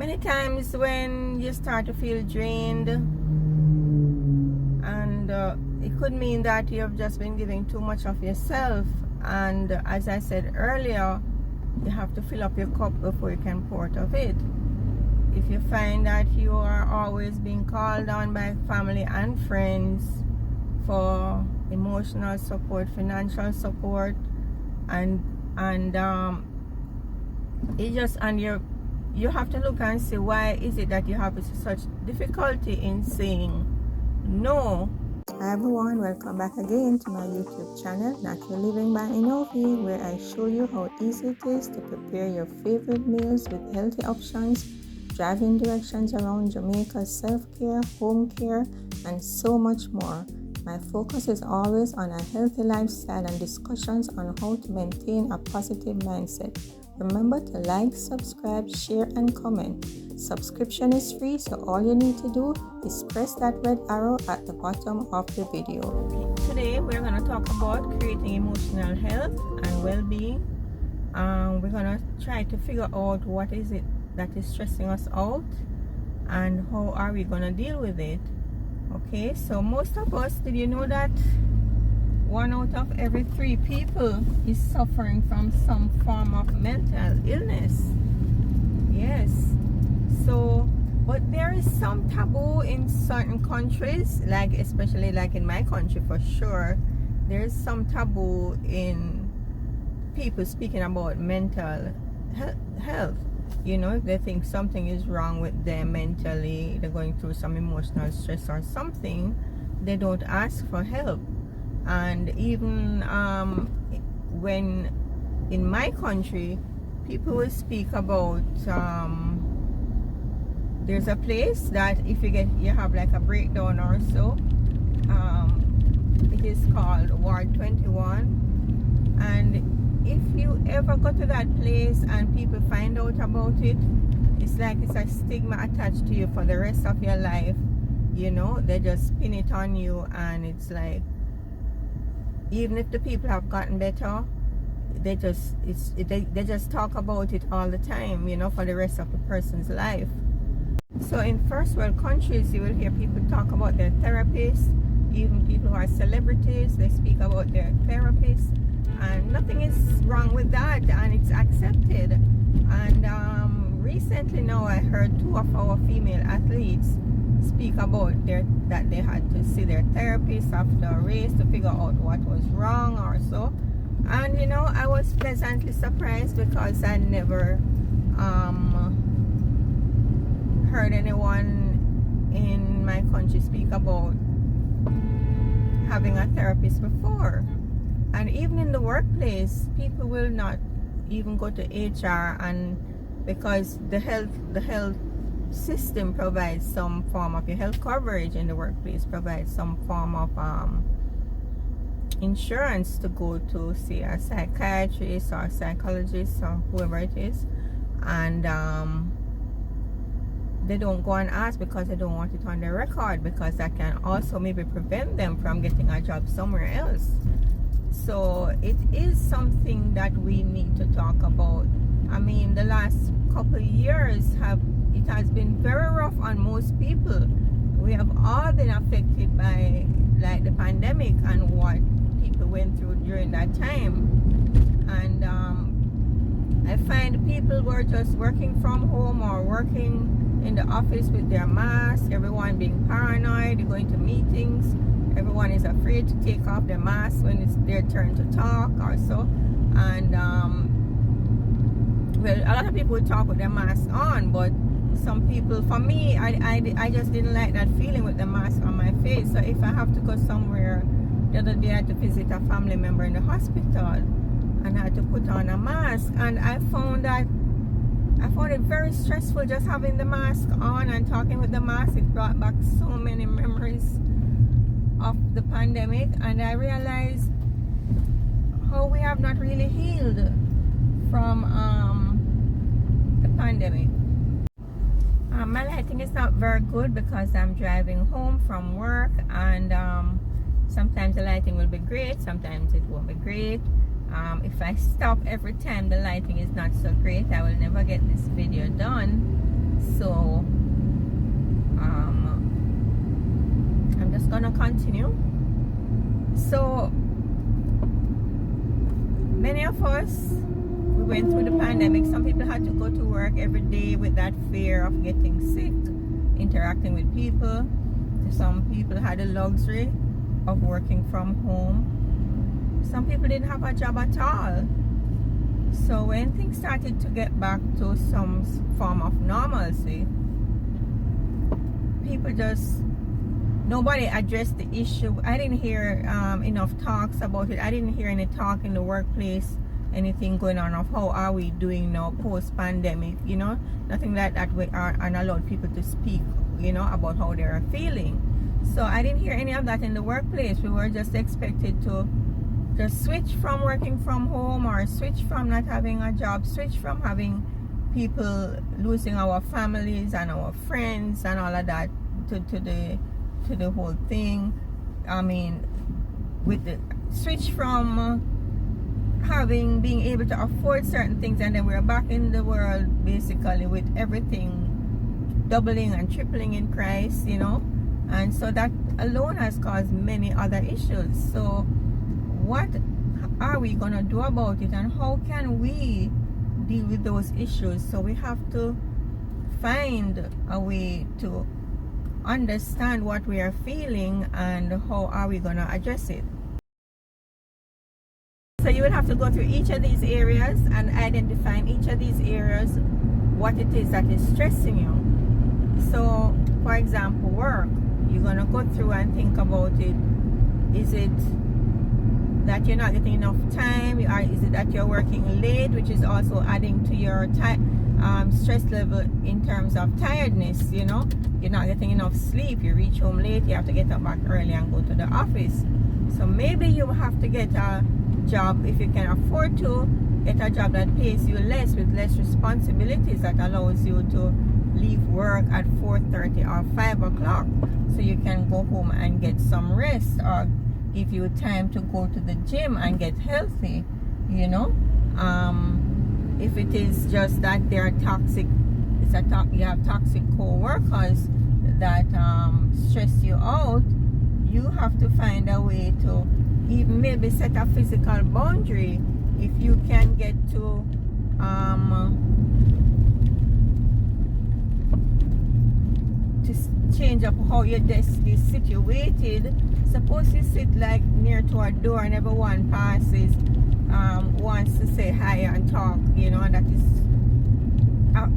Many times when you start to feel drained, and it could mean that you have just been giving too much of yourself, and as I said earlier, you have to fill up your cup before you can pour out of it. If you find that you are always being called on by family and friends for emotional support, financial support, and you have to look and see, why is it that you have such difficulty in saying no? Hi everyone, welcome back again to my YouTube channel, Natural Living by Enovi, where I show you how easy it is to prepare your favorite meals with healthy options, driving directions around Jamaica, self-care, home care, and so much more. My focus is always on a healthy lifestyle and discussions on how to maintain a positive mindset. Remember to like, subscribe, share, and comment. Subscription is free, so all you need to do is press that red arrow at the bottom of the video. Today we're going to talk about creating emotional health and well-being. We're going to try to figure out what is it that is stressing us out and how are we going to deal with it. Okay, so most of us, did you know that 1 out of every 3 people is suffering from some form of mental illness? Yes. So, but there is some taboo in certain countries, like especially like in my country for sure. There is some taboo in people speaking about mental health. You know, if they think something is wrong with them mentally, they're going through some emotional stress or something, they don't ask for help. And even when in my country, people will speak about there's a place that if you have like a breakdown or so, it is called Ward 21, and if you ever go to that place and people find out about it, it's like it's a stigma attached to you for the rest of your life. You know, they just pin it on you, and it's like, even if the people have gotten better, they just talk about it all the time, you know, for the rest of the person's life. So in first world countries, you will hear people talk about their therapists, even people who are celebrities, they speak about their therapists, and nothing is wrong with that, and it's accepted. And recently now I heard 2 of our female athletes speak about that they had to see their therapist after a race to figure out what was wrong or so. And you know, I was pleasantly surprised because I never heard anyone in my country speak about having a therapist before. And even in the workplace, people will not even go to HR, and because the health system provides some form of your health coverage in the workplace, provides some form of insurance to go to see a psychiatrist or a psychologist or whoever it is, and they don't go and ask because they don't want it on their record, because that can also maybe prevent them from getting a job somewhere else. So it is something that we need to talk about. I mean, the last couple of years it has been very rough on most people. We have all been affected by like the pandemic and what people went through during that time. And I find people were just working from home or working in the office with their mask, everyone being paranoid, going to meetings, everyone is afraid to take off their mask when it's their turn to talk or so. And well, a lot of people would talk with their mask on, but some people, for me, I just didn't like that feeling with the mask on my face. So if I have to go somewhere, the other day I had to visit a family member in the hospital and I had to put on a mask, and I found it very stressful just having the mask on and talking with the mask. It brought back so many memories of the pandemic, and I realized how we have not really healed from the pandemic. My lighting is not very good because I'm driving home from work, and sometimes the lighting will be great, sometimes it won't be great. If I stop every time the lighting is not so great, I will never get this video done. So I'm just gonna continue. So many of us, we went through the pandemic. Some people had to go to work every day with that fear of getting sick, interacting with people. Some people had the luxury of working from home. Some people didn't have a job at all. So when things started to get back to some form of normalcy, people just, nobody addressed the issue. I didn't hear enough talks about it. I didn't hear any talk in the workplace, anything going on of how are we doing now post-pandemic, you know, nothing like that. We aren't allowed people to speak, you know, about how they are feeling. So I didn't hear any of that in the workplace. We were just expected to just switch from working from home, or switch from not having a job, switch from having people losing our families and our friends and all of that to the whole thing. I mean, with the switch from being able to afford certain things, and then we're back in the world basically with everything doubling and tripling in price, you know. And so that alone has caused many other issues. So what are we gonna do about it, and how can we deal with those issues? So we have to find a way to understand what we are feeling and how are we gonna address it. So you will have to go through each of these areas and identify in each of these areas what it is that is stressing you. So for example, work, you're gonna go through and think about it. Is it that you're not getting enough time? Is it that you're working late, which is also adding to your stress level in terms of tiredness? You know, you're not getting enough sleep, you reach home late, you have to get up back early and go to the office. So maybe you have to get a job, if you can afford to, get a job that pays you less, with less responsibilities, that allows you to leave work at 4:30 or 5 o'clock, so you can go home and get some rest, or give you time to go to the gym and get healthy, you know. If it is just that they are toxic, you have toxic co-workers that stress you out, you have to find a way to even maybe set a physical boundary. If you can get to change up how your desk is situated. Suppose you sit like near to a door and everyone passes, wants to say hi and talk, you know, and that is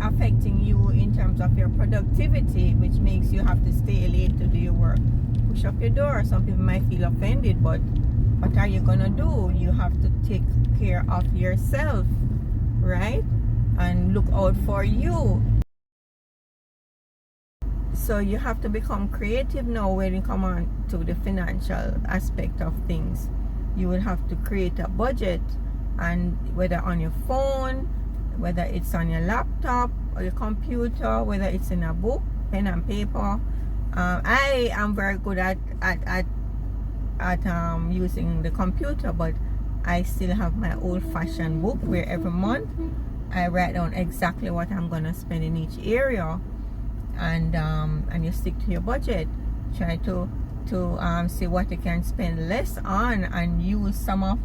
affecting you in terms of your productivity, which makes you have to stay late to do your work. Push up your door. Some people might feel offended, but what are you gonna do? You have to take care of yourself, right? And look out for you. So you have to become creative now when you come on to the financial aspect of things. You will have to create a budget, and whether on your phone, whether it's on your laptop or your computer, whether it's in a book, pen and paper. I am very good at using the computer, but I still have my old-fashioned book where every month I write down exactly what I'm gonna spend in each area, and you stick to your budget. Try to see what you can spend less on, and use some of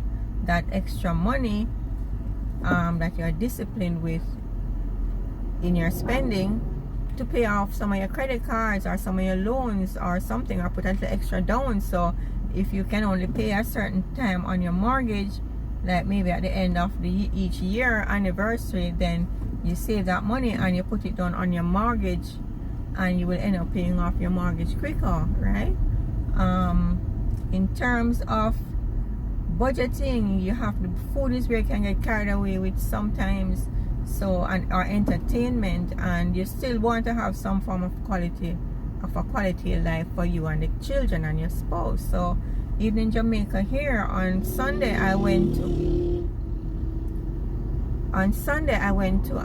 that extra money that you're disciplined with in your spending to pay off some of your credit cards or some of your loans or something, or put a little extra down. So if you can only pay a certain time on your mortgage, like maybe at the end of each year anniversary, then you save that money and you put it down on your mortgage, and you will end up paying off your mortgage quicker, right? In terms of budgeting, you have the food is where you can get carried away with sometimes, so, and or entertainment, and you still want to have some form of quality life for you and the children and your spouse. So even in Jamaica here, on Sunday I went to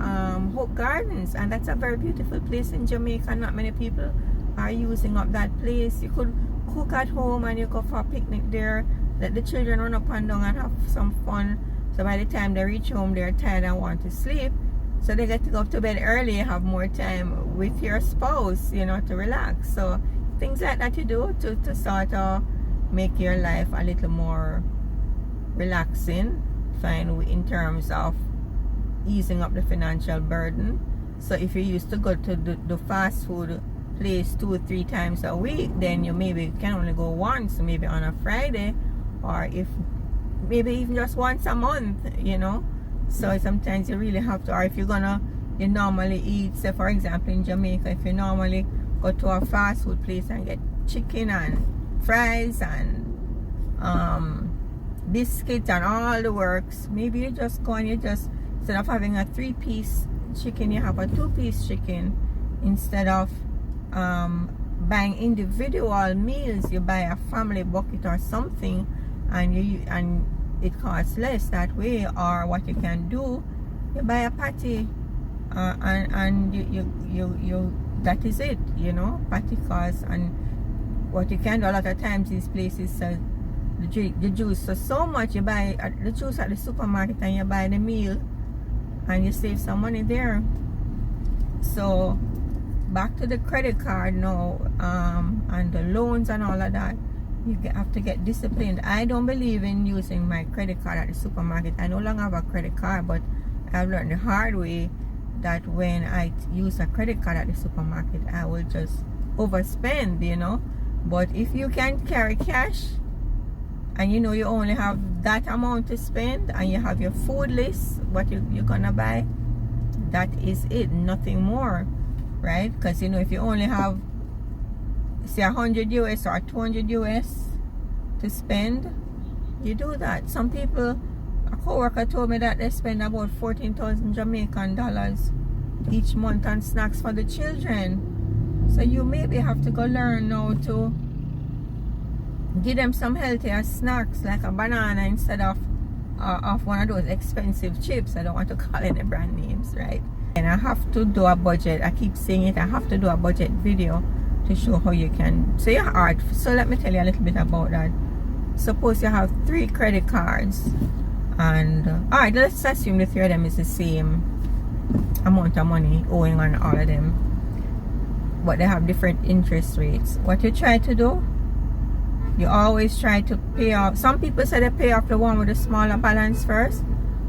Hope Gardens, and that's a very beautiful place in Jamaica. Not many people are using up that place. You could cook at home and you go for a picnic there, let the children run up and down and have some fun. So by the time they reach home, they're tired and want to sleep. So they get to go to bed early, have more time with your spouse, you know, to relax. So things like that you do to sort of make your life a little more relaxing, fine, in terms of easing up the financial burden. So if you used to go to the fast food place 2 or 3 times a week, then you maybe can only go once, maybe on a Friday, or if maybe even just once a month, you know. So sometimes you really have to, or if you normally eat, say for example in Jamaica, if you normally go to a fast food place and get chicken and fries and biscuits and all the works, maybe you just go and you just, instead of having a 3-piece chicken, you have a 2-piece chicken. Instead of buying individual meals, you buy a family bucket or something, and it costs less that way. Or what you can do, you buy a patty, and you that is it, you know. Patty costs. And what you can do a lot of times, these places sell the juice so much, you buy the juice at the supermarket and you buy the meal, and you save some money there. So back to the credit card now, and the loans and all of that. You have to get disciplined. I don't believe in using my credit card at the supermarket. I no longer have a credit card, but I've learned the hard way that when I use a credit card at the supermarket, I will just overspend, you know. But if you can carry cash, and you know you only have that amount to spend, and you have your food list, what you're gonna buy, that is it, nothing more, right? Because you know, if you only have, say, 100 US or 200 US to spend, you do that. Some people, a co-worker told me that they spend about 14,000 Jamaican dollars each month on snacks for the children. So you maybe have to go learn now to give them some healthier snacks, like a banana instead of one of those expensive chips. I don't want to call any brand names, right? And I have to do a budget. I keep saying it, I have to do a budget video to show how you can. So your art. So let me tell you a little bit about that. Suppose you have 3 credit cards, and alright, let's assume the 3 of them is the same amount of money owing on all of them, but they have different interest rates. What you try to do, you always try to pay off. Some people say they pay off the one with a smaller balance first.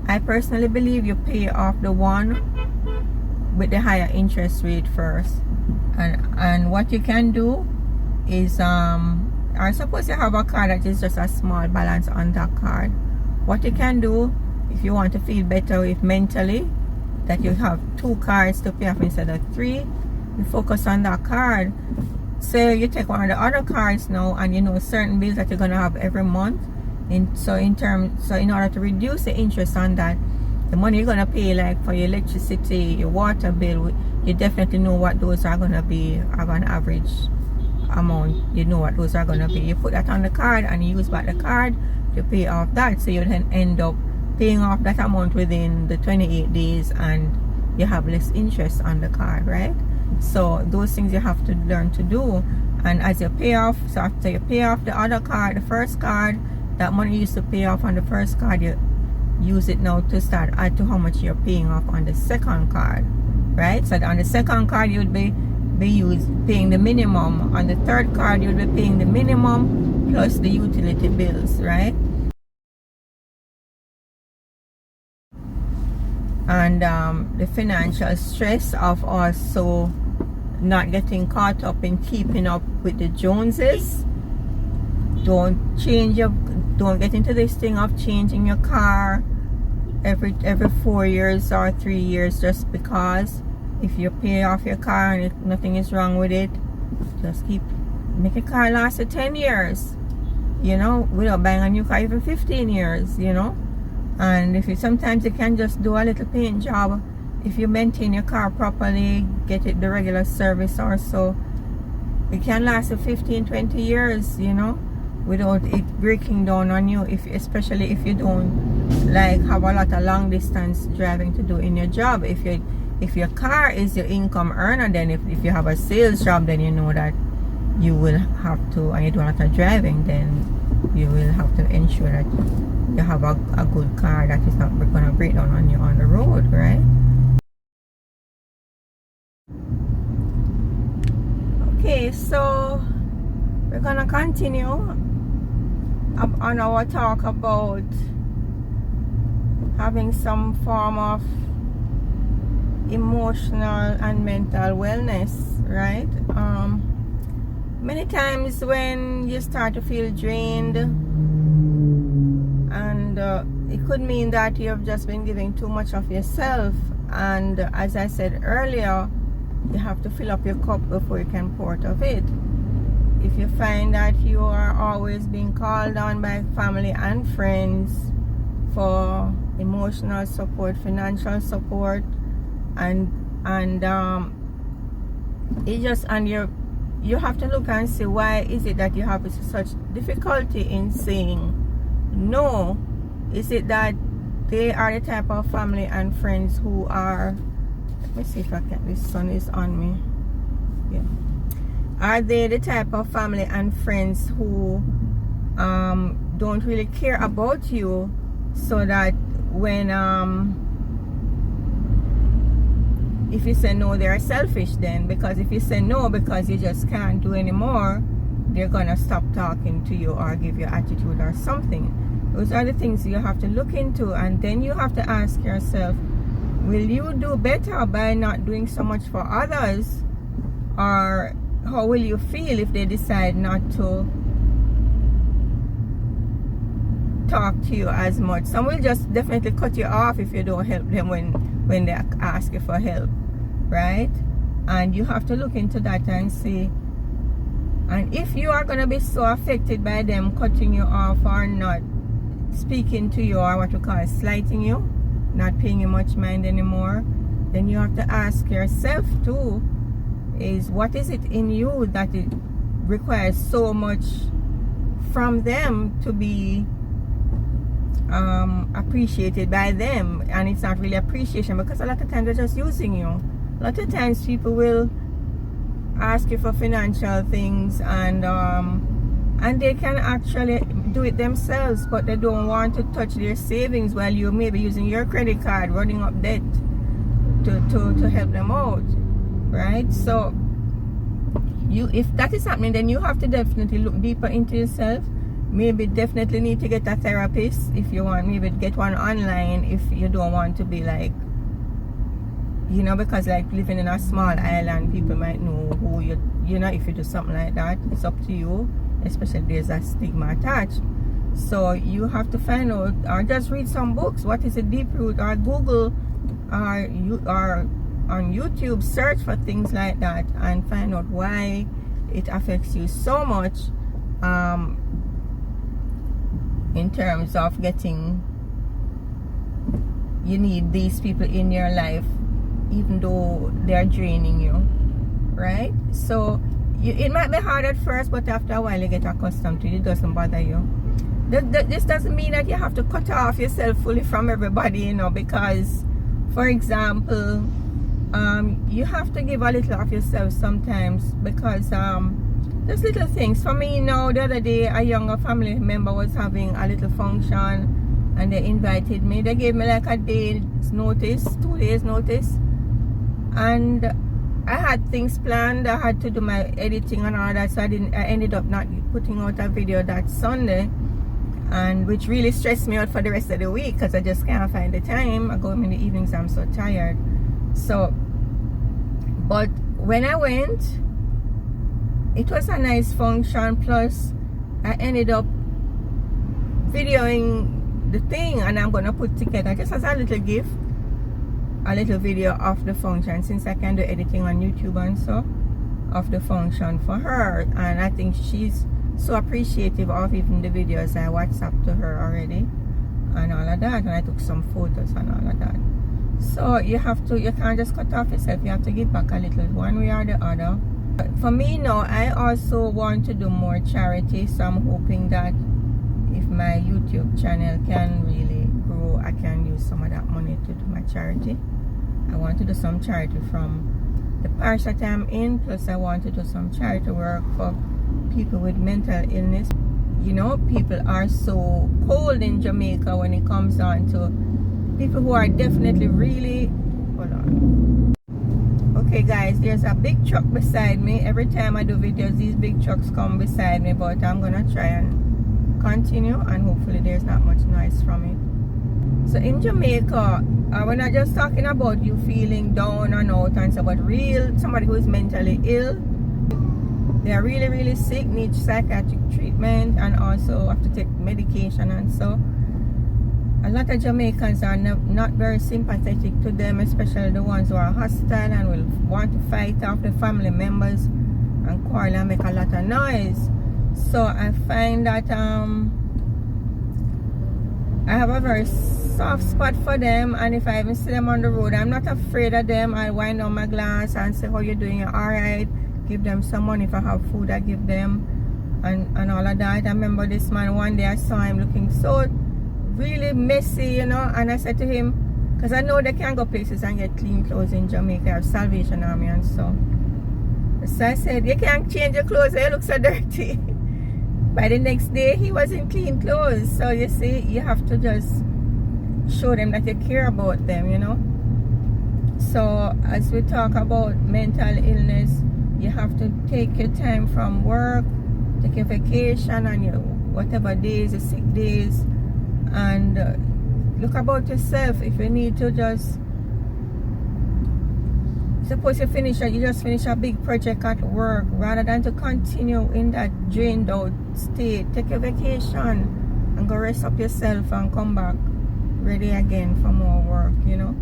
I personally believe you pay off the one with the higher interest rate first. And what you can do is, or suppose you have a card that is just a small balance on that card. What you can do, if you want to feel better with mentally, that you have 2 cards to pay off instead of 3, you focus on that card. Say you take one of the other cards now, and you know certain bills that you're gonna have every month. So in order to reduce the interest on that, the money you're gonna pay, like for your electricity, your water bill, you definitely know what those are gonna be of an average amount. You know what those are gonna be. You put that on the card and you use back the card to pay off that. So you then end up paying off that amount within the 28 days, and you have less interest on the card, right? So those things you have to learn to do. And as you pay off, so after you pay off the other card, the first card, that money you used to pay off on the first card, you use it now to start add to how much you're paying off on the second card, right? So on the second card you would be paying the minimum. On the third card you would be paying the minimum plus the utility bills, right? And the financial stress of also not getting caught up in keeping up with the Joneses. Don't get into this thing of changing your car every 4 years or 3 years just because. If you pay off your car and nothing is wrong with it, just make a car last for 10 years, you know, without buying a new car even 15 years, you know. And if you sometimes you can just do a little paint job. If you maintain your car properly, get it the regular service or so, it can last for 15-20 years, you know, without it breaking down on you, especially if you don't like have a lot of long distance driving to do in your job. If your car is your income earner, then if you have a sales job, then you know that you will have to, and you do a lot of driving, then you will have to ensure that you have a good car that is not going to break down on you on the road, right? Okay, so we're gonna continue on our talk about having some form of emotional and mental wellness, right? Many times when you start to feel drained, and it could mean that you have just been giving too much of yourself, and as I said earlier, you have to fill up your cup before you can pour out of it. If you find that you are always being called on by family and friends for emotional support, financial support, and it just, and you have to look and see, why is it that you have such difficulty in saying no? Is it that they are the type of family and friends who are, let me see if I can, this sun is on me. Yeah. Are they the type of family and friends who don't really care about you, so that when if you say no, they're selfish then? Because if you say no because you just can't do anymore, they're gonna stop talking to you or give you attitude or something. Those are the things you have to look into, and then you have to ask yourself, will you do better by not doing so much for others? Or how will you feel if they decide not to talk to you as much? Some will just definitely cut you off if you don't help them when they ask you for help, right? And you have to look into that and see. And if you are going to be so affected by them cutting you off or not speaking to you, or what we call slighting you, not paying you much mind anymore, then you have to ask yourself too, is what is it in you that it requires so much from them to be appreciated by them? And it's not really appreciation, because a lot of times they're just using you. A lot of times people will ask you for financial things, and they can actually do it themselves, but they don't want to touch their savings while you may be using your credit card, running up debt to help them out, right? So if that is happening, then you have to definitely look deeper into yourself. Maybe definitely need to get a therapist if you want. Maybe get one online if you don't want to be like, you know, because like living in a small island, people might know who you know, if you do something like that. It's up to you, especially if there's a stigma attached. So you have to find out, or just read some books. What is a deep root? Or Google, or on YouTube, search for things like that and find out why it affects you so much, in terms of getting, you need these people in your life even though they're draining you, right? So it might be hard at first, but after a while you get accustomed to it. It doesn't bother you. This doesn't mean that you have to cut off yourself fully from everybody, you know, because, for example, you have to give a little of yourself sometimes, because there's little things. For me, you know, the other day a younger family member was having a little function, and they invited me. They gave me like a day's notice, 2 days notice, and I had things planned. I had to do my editing and all that, so I ended up not putting out a video that Sunday, and which really stressed me out for the rest of the week, because I just can't find the time. I go home in the evenings, I'm so tired. So, but when I went, it was a nice function. Plus I ended up videoing the thing, and I'm gonna put together, just as a little gift, a little video of the function, since I can do editing on YouTube and so, of the function for her. And I think she's so appreciative of even the videos I WhatsApp to her already and all of that, and I took some photos and all of that. So you can't just cut off yourself. You have to give back a little, one way or the other. For me now, I also want to do more charity, so I'm hoping that if my YouTube channel can really grow, I can use some of that money to do my charity. I want to do some charity from the parish that I'm in, plus I want to do some charity work for people with mental illness. You know, people are so cold in Jamaica when it comes on to people who are definitely really, hold on. Okay guys, there's a big truck beside me. Every time I do videos, these big trucks come beside me, but I'm gonna try and continue, and hopefully there's not much noise from it. So in Jamaica, we're not just talking about you feeling down and out and so, but real somebody who is mentally ill, they are really sick, need psychiatric treatment, and also have to take medication. And so a lot of Jamaicans are not very sympathetic to them, especially the ones who are hostile and will want to fight off the family members and quarrel and make a lot of noise. So I find that I have a very soft spot for them, and if I even see them on the road, I'm not afraid of them. I wind down my glass and say, how you doing? You're alright. Give them some money. If I have food, I give them, and all of that. I remember this man, one day I saw him looking so really messy, you know, and I said to him, because I know they can't go places and get clean clothes in Jamaica, have Salvation Army and so I said, you can't change your clothes, you look so dirty. By the next day he was in clean clothes. So you see, you have to just show them that you care about them, you know. So as we talk about mental illness, you have to take your time from work, take your vacation and your whatever days, your sick days, and look about yourself. If you need to, just suppose you just finish a big project at work, rather than to continue in that drained out state, take a vacation and go rest up yourself and come back ready again for more work, you know.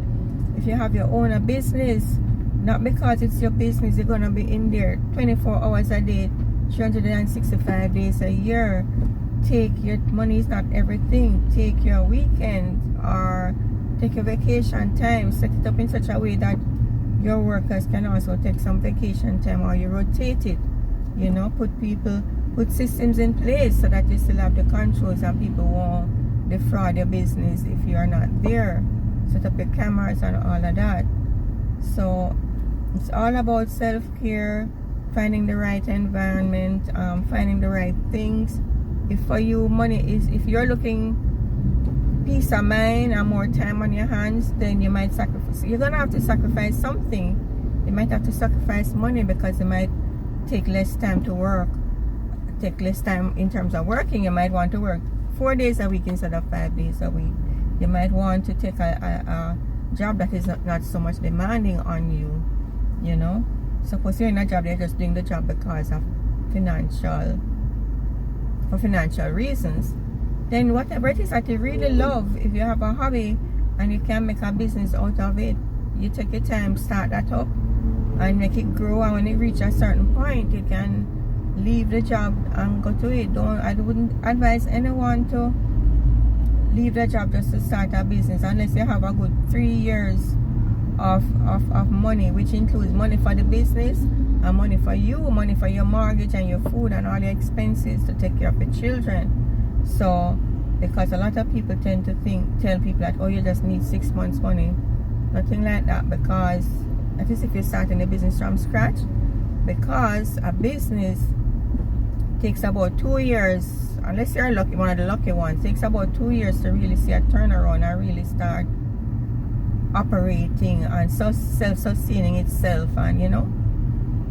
If you have your own business, not because it's your business you're gonna be in there 24 hours a day, 365 days a year. Take your money is not everything. Take your weekend or take your vacation time. Set it up in such a way that your workers can also take some vacation time, or you rotate it, you know. Put systems in place so that you still have the controls and people won't defraud your business if you are not there. Set up your cameras and all of that. So it's all about self-care, finding the right environment, finding the right things. If for you money is, if you're looking peace of mind and more time on your hands, then you might sacrifice. You're gonna have to sacrifice something. You might have to sacrifice money because it might take less time to work, take less time in terms of working. You might want to work 4 days a week instead of 5 days a week. You might want to take a job that is not so much demanding on you, you know. Suppose you're in a job, you're just doing the job because of financial reasons. Then whatever it is that you really love, if you have a hobby and you can make a business out of it, you take your time, start that up and make it grow, and when it reaches a certain point, you can leave the job and go to it. I wouldn't advise anyone to leave the job just to start a business unless you have a good 3 years of money, which includes money for the business and money for you, money for your mortgage and your food and all your expenses to take care of your children. So because a lot of people tend to tell people that, oh, you just need 6 months money. Nothing like that, because at least if you're starting a business from scratch, because a business takes about 2 years, unless you're lucky, one of the lucky ones, takes about 2 years to really see a turnaround and really start operating and self-sustaining itself, and you know,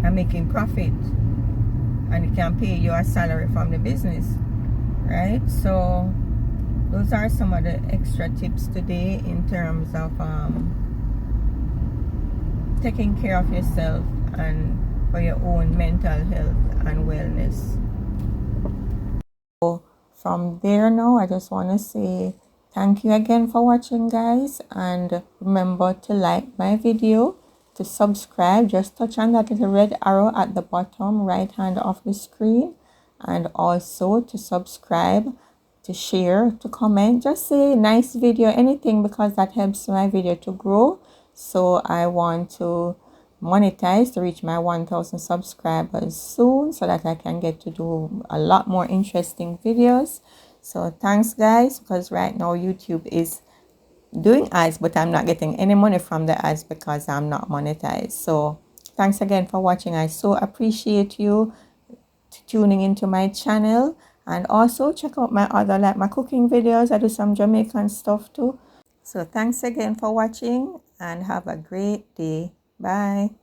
and making profit, and it can pay you a salary from the business, right? So those are some of the extra tips today in terms of taking care of yourself and for your own mental health and wellness. So from there now, I just want to say thank you again for watching, guys, and remember to like my video, to subscribe. Just touch on that little red arrow at the bottom right hand of the screen, and also to subscribe, to share, to comment. Just say nice video, anything, because that helps my video to grow. So I want to monetize to reach my 1,000 subscribers soon, so that I can get to do a lot more interesting videos. So thanks, guys, because right now YouTube is doing ads, but I'm not getting any money from the ads because I'm not monetized. So thanks again for watching. I so appreciate you tuning into my channel, and also check out my other, like my cooking videos. I do some Jamaican stuff too. So thanks again for watching, and have a great day. Bye.